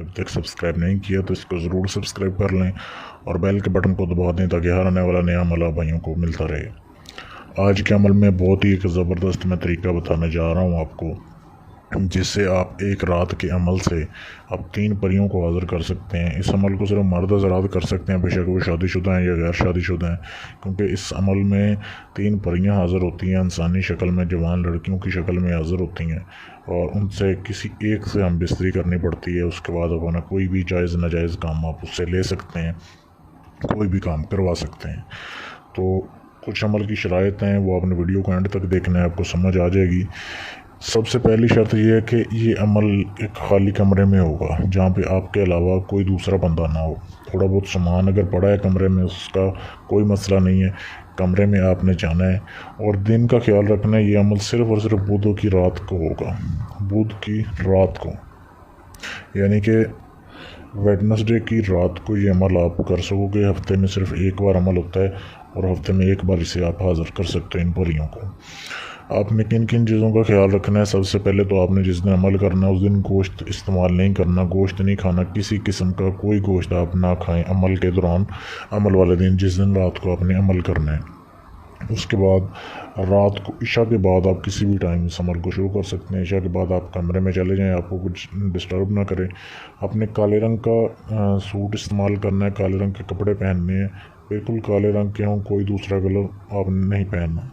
जब तक सब्सक्राइब नहीं किया तो इसको ज़रूर सब्सक्राइब कर लें और बेल के बटन को दबा दें ताकि हर आने वाला नया अमल भाइयों को मिलता रहे। आज के अमल में बहुत ही एक ज़बरदस्त मैं तरीका बताने जा रहा हूँ आपको, जिससे आप एक रात के अमल से आप 3 परियों को हाज़िर कर सकते हैं। इस अमल को सिर्फ मर्द हज़रात कर सकते हैं, बेशक वो शादीशुदा हैं या गैर शादीशुदा हैं, क्योंकि इस अमल में 3 परियां हाज़िर होती हैं, इंसानी शक्ल में, जवान लड़कियों की शक्ल में हाज़िर होती हैं और उनसे किसी एक से हम बिस्तरी करनी पड़ती है। उसके बाद अपना कोई भी जायज़ नाजायज़ काम आप उससे ले सकते हैं, कोई भी काम करवा सकते हैं। तो कुछ अमल की शराइत हैं, वो आपने वीडियो को एंड तक देखना है, आपको समझ आ जाएगी। सबसे पहली शर्त यह है कि ये अमल एक खाली कमरे में होगा, जहाँ पे आपके अलावा कोई दूसरा बंदा ना हो। थोड़ा बहुत सामान अगर पड़ा है कमरे में उसका कोई मसला नहीं है, कमरे में आपने जाना है और दिन का ख्याल रखना है। ये अमल सिर्फ़ और सिर्फ बुध की रात को होगा, बुध की रात को, यानी कि वेडनेसडे की रात को ये अमल आप कर सकोगे। हफ्ते में सिर्फ एक बार अमल होता है और हफ्ते में एक बार इसे आप हाज़िर कर सकते हैं इन परियों को। आपने किन किन चीज़ों का ख्याल रखना है? सबसे पहले तो आपने जिस दिन अमल करना है उस दिन गोश्त इस्तेमाल नहीं करना, गोश्त नहीं खाना, किसी किस्म का कोई गोश्त आप ना खाएं अमल के दौरान, अमल वाले दिन जिस दिन रात को आपने अमल करना है। उसके बाद रात को इशा के बाद आप किसी भी टाइम इस अमल को शुरू कर सकते हैं। इशा के बाद आप कमरे में चले जाएं, आपको कुछ डिस्टर्ब ना करें। आपने काले रंग का सूट इस्तेमाल करना है, काले रंग के कपड़े पहनने हैं, बिल्कुल काले रंग के हों, कोई दूसरा कलर आपने नहीं पहनना।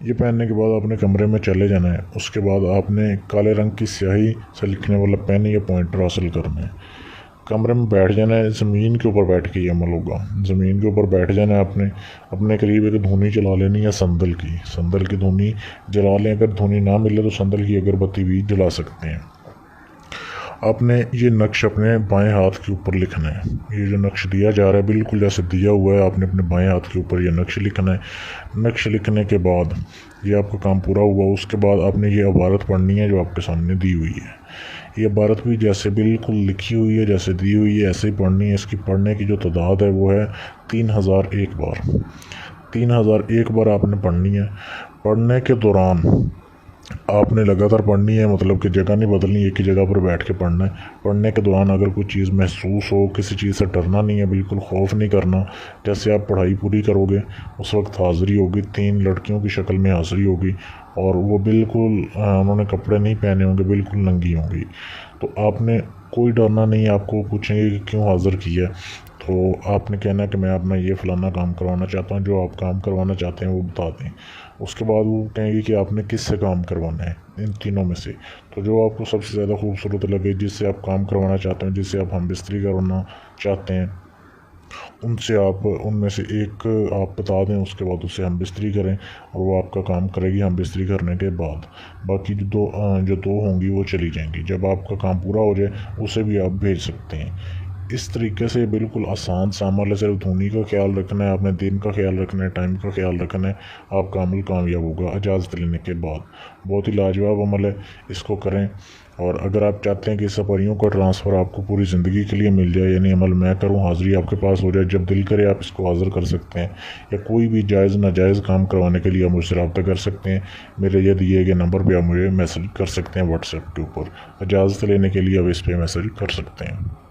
ये पहनने के बाद आपने कमरे में चले जाना है। उसके बाद आपने काले रंग की स्याही से लिखने वाला पेन या पॉइंटर हासिल करना है। कमरे में बैठ जाना है, ज़मीन के ऊपर बैठ के ये अमल होगा। ज़मीन के ऊपर बैठ जाना है आपने, अपने करीब एक धुनी जला लेनी है संदल की धुनी जला लें। अगर धुनी ना मिले तो संदल की अगरबत्ती भी जला सकते हैं। आपने ये नक्श अपने बाएं हाथ के ऊपर लिखना है। ये जो नक्श दिया जा रहा है बिल्कुल जैसे दिया हुआ है, आपने अपने बाएं हाथ के ऊपर ये नक्श लिखना है। नक्श लिखने के बाद ये आपका काम पूरा हुआ। उसके बाद आपने ये इबारत पढ़नी है जो आपके सामने दी हुई है। ये इबारत भी जैसे बिल्कुल लिखी हुई है, जैसे दी हुई है, ऐसे ही पढ़नी है। इसकी पढ़ने की जो तादाद है वो है 3001 बार। 3001 बार आपने पढ़नी है। पढ़ने के दौरान आपने लगातार पढ़नी है, मतलब कि जगह नहीं बदलनी, एक ही जगह पर बैठ के पढ़ना है। पढ़ने के दौरान अगर कोई चीज़ महसूस हो, किसी चीज़ से डरना नहीं है, बिल्कुल खौफ नहीं करना। जैसे आप पढ़ाई पूरी करोगे उस वक्त हाज़िरी होगी, 3 लड़कियों की शक्ल में हाज़िरी होगी और वो बिल्कुल उन्होंने कपड़े नहीं पहने होंगे, बिल्कुल नंगी होंगी। तो आपने कोई डरना नहीं है। आपको पूछेंगे कि क्यों हाज़िर किया, तो आपने कहना है कि मैं अपना ये फ़लाना काम करवाना चाहता हूँ। जो आप काम करवाना चाहते हैं वो बता दें। उसके बाद वो कहेंगे कि आपने किस से काम करवाना है इन तीनों में से। तो जो आपको सबसे ज़्यादा खूबसूरत लगे, जिससे आप काम करवाना चाहते हैं, जिससे आप हम बिस्तरी करवाना चाहते हैं, उनसे आप उनमें से एक आप बता दें। उसके बाद उससे हम बिस्तरी करें और वो आपका काम करेगी हम बिस्तरी करने के बाद। बाकी जो दो होंगी वो चली जाएंगी। जब आपका काम पूरा हो जाए उसे भी आप भेज सकते हैं। इस तरीके से बिल्कुल आसान सा अमल है। सिर्फ धुनी का ख्याल रखना है, आपने दिन का ख्याल रखना है, टाइम का ख्याल रखना है, आपका अमल कामयाब होगा इजाज़त लेने के बाद। बहुत ही लाजवाब अमल है, इसको करें। और अगर आप चाहते हैं कि इस परियों का ट्रांसफ़र आपको पूरी ज़िंदगी के लिए मिल जाए, यानी अमल मैं करूं, हाज़िरी आपके पास हो जाए, जब दिल करे आप इसको हाज़िर कर सकते हैं। या कोई भी जायज़ नाजायज़ काम करवाने के लिए आप मुझसे रब्ता कर सकते हैं। मेरे ये दिए गए नंबर पर आप मुझे मैसेज कर सकते हैं व्हाट्सएप के ऊपर। इजाज़त लेने के लिए आप इस पर मैसेज कर सकते हैं।